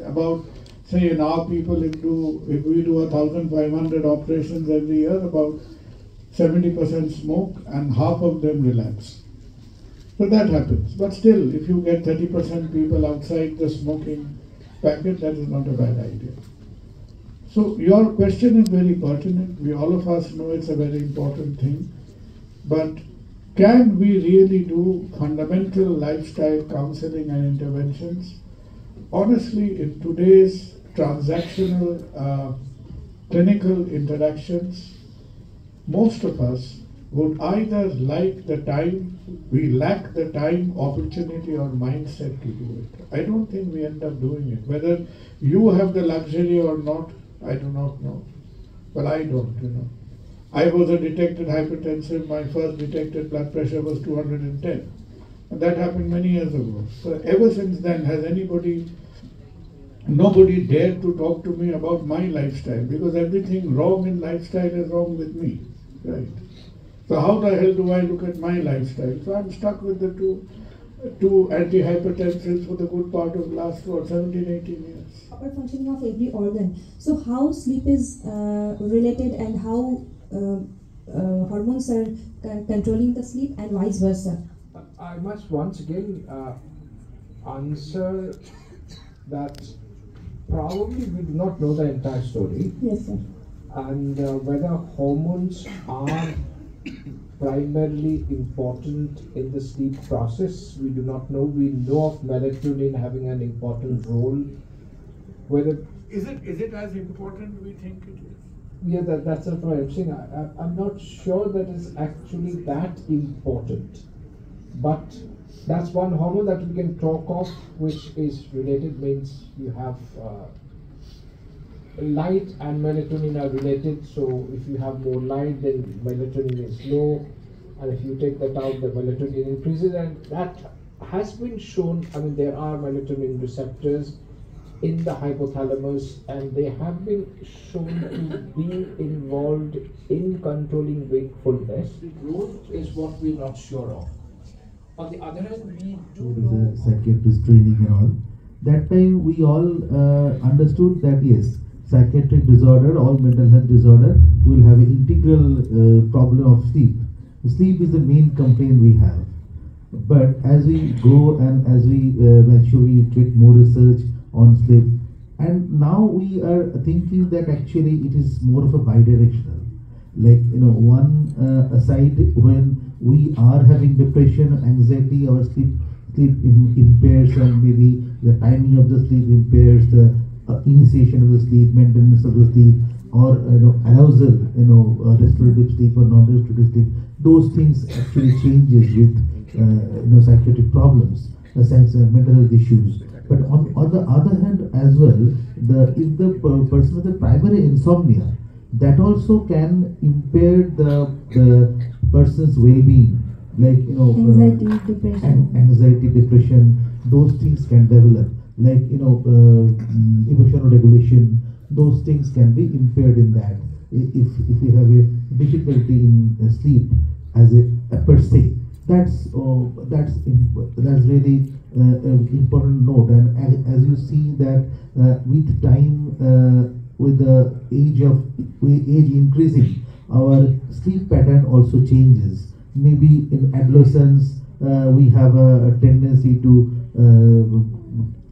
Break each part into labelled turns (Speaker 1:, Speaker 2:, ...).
Speaker 1: About, say, now people if we do 1,500 operations every year, about 70% smoke and half of them relapse. So that happens. But still, if you get 30% people outside the smoking packet, that is not a bad idea. So your question is very pertinent. All of us know it's a very important thing. But can we really do fundamental lifestyle counseling and interventions? Honestly, in today's transactional clinical interactions, most of us would either lack the time, opportunity, or mindset to do it. I don't think we end up doing it. Whether you have the luxury or not, I do not know. But I don't, I was a detected hypertensive. My first detected blood pressure was 210. And that happened many years ago. So ever since then, has nobody dared to talk to me about my lifestyle, because everything wrong in lifestyle is wrong with me, right? So how the hell do I look at my lifestyle? So I'm stuck with the two antihypertensives for the good part of the last 17, 18 years.
Speaker 2: Proper functioning of every organ. So how sleep is related and how hormones are controlling the sleep and vice versa?
Speaker 3: I must once again answer that probably we do not know the entire story.
Speaker 2: Yes, sir.
Speaker 3: And whether hormones are primarily important in the sleep process, we do not know. We know of melatonin having an important role. Whether
Speaker 1: is it as important we think it is?
Speaker 3: Yeah, that's what I'm saying. I'm not sure that it's actually that important, but that's one hormone that we can talk of, which is related. Means you have light and melatonin are related. So if you have more light, then melatonin is low, and if you take that out, the melatonin increases, and that has been shown. I mean, there are melatonin receptors in the hypothalamus, and they have been shown to be involved in controlling wakefulness. The growth is what we're not sure of. On the other hand, we do know
Speaker 4: the psychiatrist training and all. That time we all understood that yes, psychiatric disorder, all mental health disorder will have an integral problem of sleep. Sleep is the main complaint we have. But as we go and as we mature, we get more research on sleep, and now we are thinking that actually it is more of a bi-directional. Like one side, when we are having depression, anxiety, our sleep impairs, and maybe the timing of the sleep impairs, the initiation of the sleep, maintenance of the sleep, or arousal, restorative sleep or non-restorative sleep. Those things actually changes with psychiatric problems, mental health issues. But on the other hand as well, if the person with the primary insomnia, that also can impair the person's well-being, like anxiety, depression, those things can develop, like emotional regulation, those things can be impaired in that if we have a difficulty in sleep as a per se. That's really important note, and as you see that with time, with the age increasing, our sleep pattern also changes. Maybe in adolescence we have a tendency to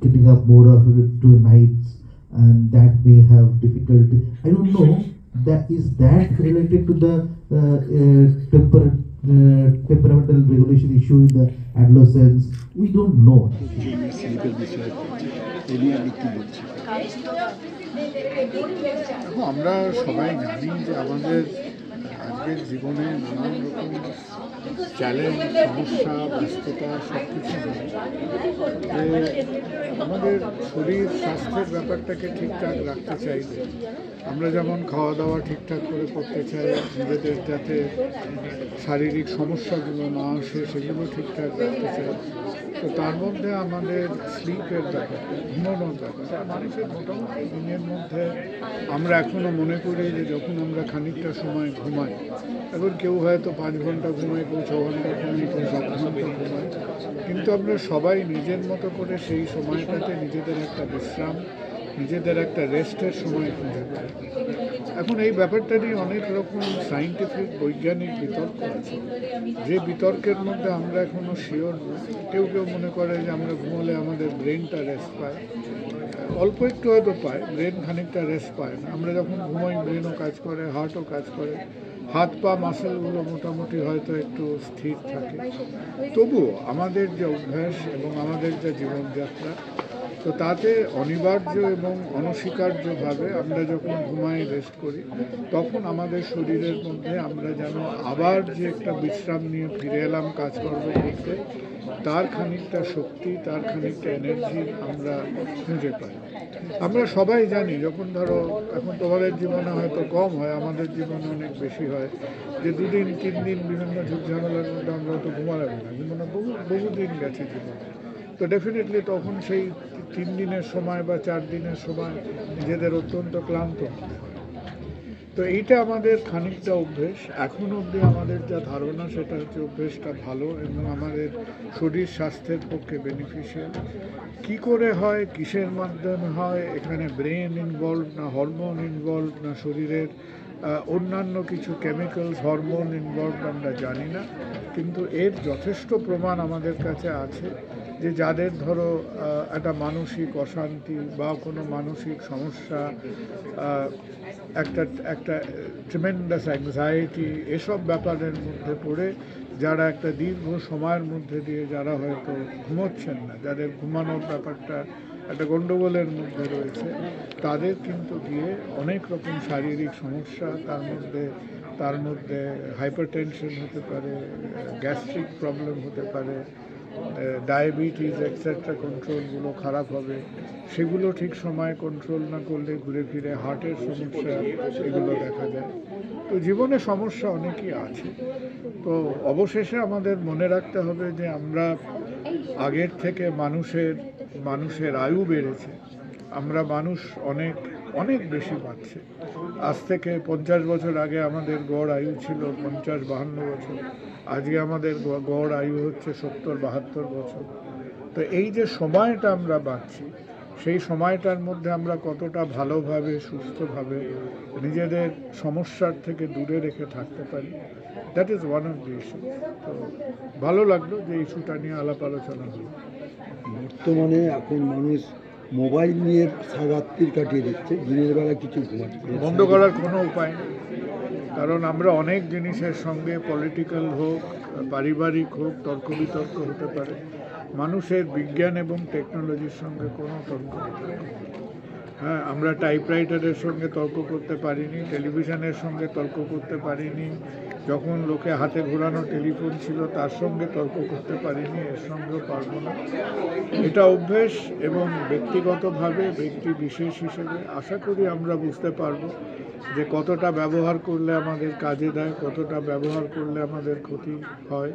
Speaker 4: getting up more of to nights, and that may have difficulty. I don't know. That related to the temperamental regulation issue in the adolescence? We don't know.
Speaker 1: আমরা সবাই জানি যে আমাদের আজকের জীবনে নানান রকম challenge, সমস্যা, ব্যস্ততা সব কিছু আমাদের শরীর স্বাস্থ্যের ব্যাপারটাকে ঠিকঠাক রাখতে চাইলে আমরা যেমন খাওয়া দাওয়া ঠিকঠাক করে করতে চাই, নিজেদের যাতে শারীরিক সমস্যাগুলো না আসে সেগুলো ঠিকঠাক রাখতে চাই, তো তার মধ্যে আমাদের স্লিপের ব্যাপারটা, ঘুমানোর ব্যাপারটা, মানুষের মোটামুটি দিনের মধ্যে আমরা এখনও মনে করি যে যখন আমরা খানিকটা সময় ঘুমাই এখন কেউ হয়তো 5 ঘন্টা ঘুমায়, কেউ 6 ঘন্টা ঘুমায়, কেউ 7 ঘন্টা ঘুমায়, কিন্তু আমরা সবাই নিজের মতো করে সেই সময়টাতে নিজেদের একটা বিশ্রাম, নিজেদের একটা রেস্টের সময় খুঁজে পাই। এখন এই ব্যাপারটা নিয়ে অনেক রকম সায়েন্টিফিক বৈজ্ঞানিক বিতর্ক আছে, যে বিতর্কের মধ্যে আমরা এখনো শিওর নই। কেউ কেউ মনে করে যে আমরা ঘুমোলে আমাদের ব্রেনটা রেস্ট পায়, অল্প একটু হয়তো পায়, ব্রেন খানিকটা রেস্ট পায় না। আমরা যখন ঘুমাই ব্রেনও কাজ করে, হার্টও কাজ করে, হাত পা মাসেলগুলো মোটামুটি হয়তো একটু স্থির থাকে। তবুও আমাদের যে অভ্যাস এবং আমাদের যে জীবনযাত্রা, তো তাতে অনিবার্য এবং অনস্বীকার্যভাবে আমরা যখন ঘুমাই, রেস্ট করি, তখন আমাদের শরীরের মধ্যে আমরা যেন আবার যে একটা বিশ্রাম নিয়ে ফিরে এলাম কাজকর্ম করতে, তার খানিকটা শক্তি, তার খানিকটা এনার্জি আমরা খুঁজে পাই। আমরা সবাই জানি, যখন ধরো এখন তোমাদের জীবনে হয়তো কম হয়, আমাদের জীবনে অনেক বেশি হয়, যে 2 দিন 3 দিন বিভিন্ন ঝুঁকঝামেলার মধ্যে আমরা হয়তো ঘুমালাম না, জীবনে বহুদিন গেছে জীবনে। তো ডেফিনেটলি তখন সেই 3 দিনের সময় বা 4 দিনের সময় নিজেদের অত্যন্ত ক্লান্ত। তো এইটা আমাদের খানিকটা অভ্যেস। এখন অবধি আমাদের যা ধারণা সেটা হচ্ছে অভ্যেসটা ভালো এবং আমাদের শরীর স্বাস্থ্যের পক্ষে বেনিফিশিয়াল। কি করে হয়, কিসের মাধ্যমে হয়, এখানে ব্রেন ইনভলভ না হরমোন ইনভলভ না শরীরের অন্যান্য কিছু কেমিক্যালস হরমোন ইনভলভ আমরা জানি না, কিন্তু এর যথেষ্ট প্রমাণ আমাদের কাছে আছে যে যাদের ধরো একটা মানসিক অশান্তি বা কোনো মানসিক সমস্যা, একটা ট্রিমেন্ডাস অ্যাংজাইটি, এসব ব্যাপারের মধ্যে পড়ে যারা একটা দীর্ঘ সময়ের মধ্যে দিয়ে যারা হয়তো ঘুমোচ্ছেন না, যাদের ঘুমানোর ব্যাপারটা একটা গণ্ডগোলের মধ্যে রয়েছে, তাদের কিন্তু গিয়ে অনেক রকম শারীরিক সমস্যা, তার মধ্যে হাইপারটেনশন হতে পারে, গ্যাস্ট্রিক প্রবলেম হতে পারে, ডায়াবেটিস এক্সেট্রা কন্ট্রোলগুলো খারাপ হবে, সেগুলো ঠিক সময়ে কন্ট্রোল না করলে ঘুরে ফিরে হার্টের সমস্যা এগুলো দেখা যায়। তো জীবনে সমস্যা অনেকই আছে। তো অবশেষে আমাদের মনে রাখতে হবে যে আমরা আগের থেকে মানুষের আয়ু বেড়েছে, আমরা মানুষ অনেক অনেক বেশি বাড়ছে। আজ থেকে 50 বছর আগে আমাদের গড় আয়ু ছিল 50-52 বছর, আজকে আমাদের গড় আয়ু হচ্ছে 70-72 বছর। তো এই যে সময়টা আমরা বাড়ছি, সেই সময়টার মধ্যে আমরা কতটা ভালোভাবে সুস্থভাবে নিজেদের সমস্যার থেকে দূরে রেখে থাকতে পারি, that is one of the issue. তো ভালো লাগলো যে ইস্যুটা নিয়ে আলাপ আলোচনা হলো।
Speaker 5: বর্তমানে এখন মানুষ মোবাইল নিয়ে সারারাত্রি কাটিয়ে দিচ্ছে, দিনের বেলা কিছু ঘুমাচ্ছে।
Speaker 1: বন্ধ করার কোনো উপায় নেই, কারণ আমরা অনেক জিনিসের সঙ্গে, পলিটিক্যাল হোক, পারিবারিক হোক, তর্ক বিতর্ক হতে পারে, মানুষের বিজ্ঞান এবং টেকনোলজির সঙ্গে কোনো তর্ক হতে পারে। হ্যাঁ, আমরা টাইপরাইটারের সঙ্গে তর্ক করতে পারিনি, টেলিভিশনের সঙ্গে তর্ক করতে পারিনি, যখন লোকে হাতে ঘোরানো টেলিফোন ছিল তার সঙ্গে তর্ক করতে পারিনি, এর সঙ্গেও পারবো না। এটা অভ্যেস এবং ব্যক্তিগতভাবে ব্যক্তি বিশেষ হিসেবে আশা করি আমরা বুঝতে পারবো যে কতটা ব্যবহার করলে আমাদের কাজে দেয়, কতটা ব্যবহার করলে আমাদের ক্ষতি হয়।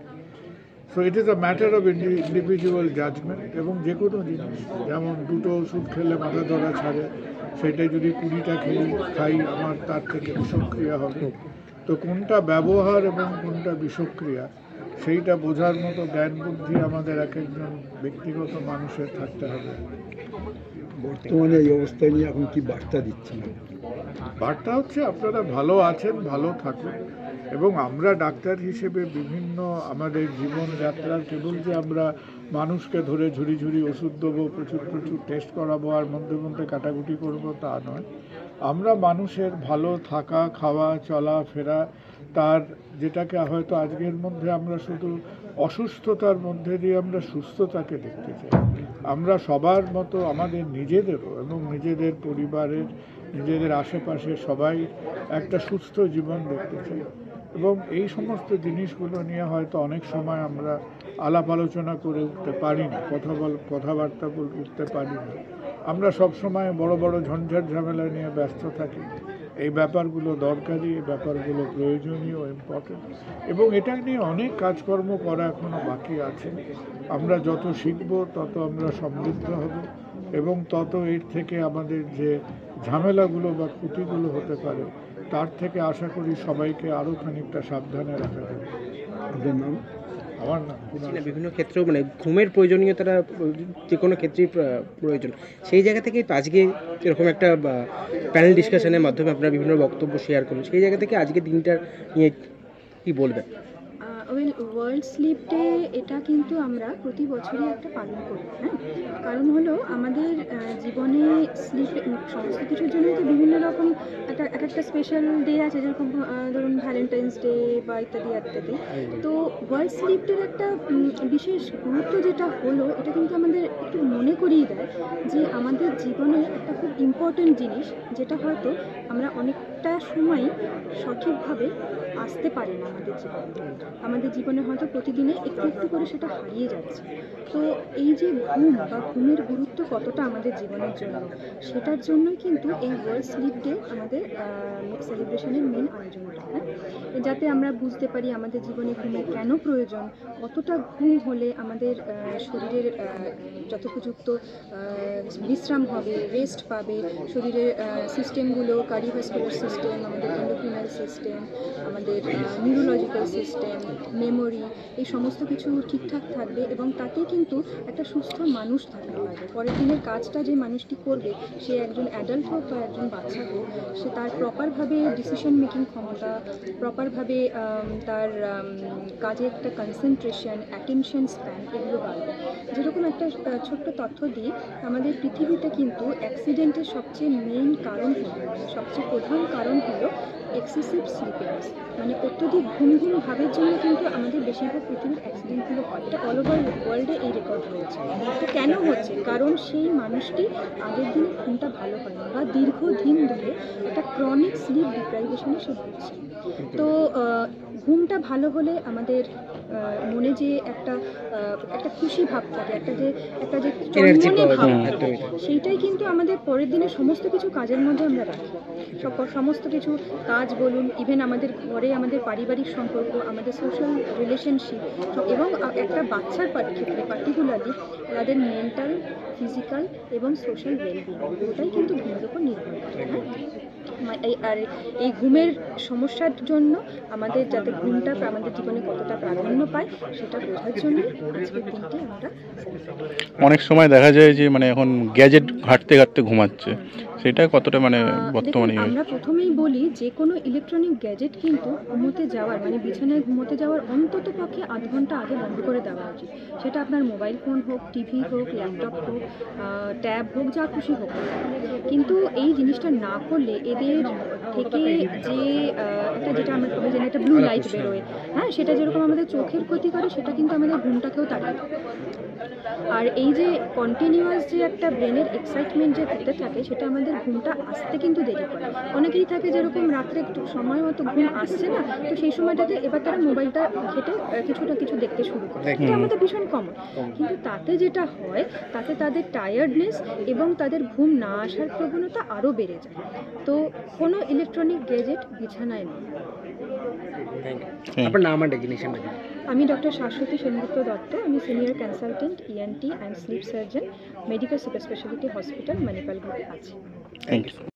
Speaker 1: So it is a matter of individual judgement. এবং যে কোনো জিনিস, যেমন 2টো ওষুধ খেলে মাথা ধরা ছাড়ে, সেটাই যদি 20টা খাই আমার তার থেকে বিষক্রিয়া হবে। তো কোনটা ব্যবহার এবং কোনটা বিষক্রিয়া, সেইটা বোঝার মতো জ্ঞান বুদ্ধি আমাদের এক একজন ব্যক্তিগত মানুষের থাকতে হবে।
Speaker 5: বর্তমানে এই অবস্থায় নিয়ে এখন কি বার্তা দিচ্ছেন?
Speaker 1: বার্তা হচ্ছে আপনারা ভালো আছেন, ভালো থাকুন, এবং আমরা ডাক্তার হিসেবে বিভিন্ন আমাদের জীবনযাত্রার কেবল যে আমরা মানুষকে ধরে ঝুড়ি ওষুধ দেবো, প্রচুর টেস্ট করাবো আর মধ্যে মধ্যে কাটাকুটি করবো, তা নয়। আমরা মানুষের ভালো থাকা, খাওয়া, চলা ফেরা, তার যেটাকে হয়তো আজকের মধ্যে আমরা শুধু অসুস্থতার মধ্যে দিয়ে আমরা সুস্থতাকে দেখতে চাই। আমরা সবার মতো আমাদের নিজেদেরও এবং নিজেদের পরিবারের, নিজেদের আশেপাশে সবাই একটা সুস্থ জীবন দেখতে চাই। এবং এই সমস্ত জিনিসগুলো নিয়ে হয়তো অনেক সময় আমরা আলাপ আলোচনা করে উঠতে পারি না, কথাবার্তা বলে উঠতে পারি না। আমরা সব সময় বড় বড় ঝঞ্ঝাট ঝামেলা নিয়ে ব্যস্ত থাকি। এই ব্যাপারগুলো দরকারি, এই ব্যাপারগুলো প্রয়োজনীয়, ইম্পর্টেন্ট, এবং এটা নিয়ে অনেক কাজকর্ম করা এখনো বাকি আছে। আমরা যত শিখব তত আমরা সমৃদ্ধ হব, এবং তত এর থেকে আমাদের যে ঝামেলাগুলো বা ক্ষতিগুলো হতে পারে তার থেকে আশা করি সবাইকে আরও খানিকটা সাবধানে রাখা যাবে।
Speaker 5: আপনার নাম?
Speaker 1: আমার না কুণাল।
Speaker 6: বিভিন্ন ক্ষেত্রেও মানে ঘুমের প্রয়োজনীয়তাটা যে কোনো ক্ষেত্রেই প্রয়োজন, সেই জায়গা থেকে আজকে এরকম একটা প্যানেল ডিসকাশনের মাধ্যমে আপনারা বিভিন্ন বক্তব্য শেয়ার করুন, সেই জায়গা থেকে আজকে দিনটা নিয়ে কী বলবেন?
Speaker 7: ওয়ার্ল্ড স্লিপ ডে এটা কিন্তু আমরা প্রতি বছরই একটা পালন করি, হ্যাঁ। কারণ হলো আমাদের জীবনে স্লিপ সমস্ত কিছুর জন্যই তো বিভিন্ন রকম একটা স্পেশাল ডে আছে, যেরকম ধরুন ভ্যালেন্টাইন্স ডে বা ইত্যাদি ইত্যাদি। তো ওয়ার্ল্ড স্লিপ ডের একটা বিশেষ গুরুত্ব যেটা হলো, এটা কিন্তু আমাদের একটু মনে করিয়ে দেয় যে আমাদের জীবনে একটা খুব ইম্পর্টেন্ট জিনিস, যেটা হয়তো আমরা অনেকটা সময় সঠিকভাবে আসতে পারি না আমাদের জীবনে হয়তো প্রতিদিনে একটু একটু করে সেটা হারিয়ে যাচ্ছে। তো এই যে ঘুম বা ঘুমের গুরুত্ব কতটা আমাদের জীবনের জন্য, সেটার জন্যই কিন্তু এই ওয়ার্ল্ড স্লিপ ডে আমাদের সেলিব্রেশনের মেন আয়োজনটা, হ্যাঁ। যাতে আমরা বুঝতে পারি আমাদের জীবনে ঘুমের কেন প্রয়োজন, কতটা ঘুম হলে আমাদের শরীরের যথোপযুক্ত বিশ্রাম হবে, রেস্ট পাবে, শরীরের সিস্টেমগুলো কার্ডিওভাস্কুলার সিস্টেম, আমাদের এন্ডোক্রিনাল সিস্টেম, আমাদের নিউরোলজিক্যাল সিস্টেম, মেমোরি, এই সমস্ত কিছু ঠিকঠাক থাকবে এবং তাতে কিন্তু একটা সুস্থ মানুষ থাকতে পারবে। পরের দিনের কাজটা যে মানুষটি করবে, সে একজন অ্যাডাল্ট হোক বা একজন বাচ্চা হোক, সে তার প্রপারভাবে ডিসিশন মেকিং ক্ষমতা, প্রপারভাবে তার কাজে একটা কনসেন্ট্রেশন, অ্যাটেনশন স্প্যান, এগুলো বাড়বে। যেরকম একটা ছোট্ট তথ্য দিই, আমাদের পৃথিবীতে কিন্তু অ্যাক্সিডেন্টের সবচেয়ে মেইন কারণ হলো, সবচেয়ে প্রধান কারণ হলো এক্সেসিভ স্লিপিংস, মানে অত্যধিক ঘুম ভাবের জন্য কিন্তু আমাদের বেশিরভাগ পৃথিবীর অ্যাক্সিডেন্টগুলো হয়। এটা অল ওভার ওয়ার্ল্ডে এই রেকর্ড রয়েছে। তো কেন হচ্ছে? কারণ সেই মানুষটি আগের দিনে ঘুমটা ভালো হয়নি বা দীর্ঘদিন ধরে একটা ক্রনিক স্লিপ ডিপ্রাইভেশনে সে ভুগছে। তো ঘুমটা ভালো হলে আমাদের মনে যে একটা খুশি ভাব থাকে, একটা যে চনমনে ভাব থাকে, সেইটাই কিন্তু আমাদের পরের দিনে সমস্ত কিছু কাজের মধ্যে আমরা রাখি। সমস্ত কিছু কাজ বলুন, ইভেন আমাদের ঘরে আমাদের পারিবারিক সম্পর্ক, আমাদের সোশ্যাল রিলেশনশিপ, এবং একটা বাচ্চার ক্ষেত্রে পার্টিকুলারলি তাদের মেন্টাল, ফিজিক্যাল এবং সোশ্যাল ওয়েলবিং, ওটাই কিন্তু ঘুমের উপর নির্ভর করে। আর এই ঘুমের সমস্যার জন্য আমাদের যাতে ঘুমটা আমাদের জীবনে কতটা প্রাধান্য পায়, সেটা বোঝার জন্য আজকের দিনটি আমরা
Speaker 8: অনেক সময় দেখা যায় যে মানে এখন গ্যাজেট ঘাঁটতে ঘাঁটতে ঘুমাচ্ছে, সেটা কতটা মানে বর্তমানে
Speaker 7: আমরা প্রথমেই বলি, যে কোনো ইলেকট্রনিক গ্যাজেট কিন্তু ঘুমোতে যাওয়ার মানে বিছানায় ঘুমোতে যাওয়ার অন্তত পক্ষে আধ ঘন্টা আগে বন্ধ করে দেওয়া উচিত। সেটা আপনার মোবাইল ফোন হোক, টিভি হোক, ল্যাপটপ হোক, ট্যাব হোক, যা খুশি হোক। কিন্তু এই জিনিসটা না করলে এদের থেকে যে যেটা আমরা জানি একটা ব্লু লাইট বেরোয়, হ্যাঁ, সেটা যেরকম আমাদের চোখের ক্ষতি করে, সেটা কিন্তু আমাদের ঘুমটাকেও তাড়িয়ে দেয়। আর এই যে কন্টিনিউয়াস যে একটা ব্রেনের এক্সাইটমেন্ট যে হতে থাকে, সেটা আমাদের ঘুমটা আসতে কিন্তু দেরি করে। অনেকেই থাকে যেরকম রাত্রে একটু সময় মতো ঘুম আসছে না, তো সেই সময়টাতে এবার তারা মোবাইলটা ঘেটে কিছু দেখতে শুরু করে। এটা আমাদের ভীষণ কমন। কিন্তু তাতে যেটা হয়, তাতে তাদের টায়ার্ডনেস এবং তাদের ঘুম না আসার প্রবণতা আরও বেড়ে যায়। তো কোনো ইলেকট্রনিক গ্যাজেট বিছানায় নেই।
Speaker 6: আপনার নাম আর ডেজিগনেশনটা কি?
Speaker 7: আমি ডক্টর শাশ্বতী সেনগুপ্ত দত্ত, আমি senior consultant ENT and sleep surgeon, medical super speciality hospital, Manipal গ্রুপে আছি।
Speaker 8: Thank you.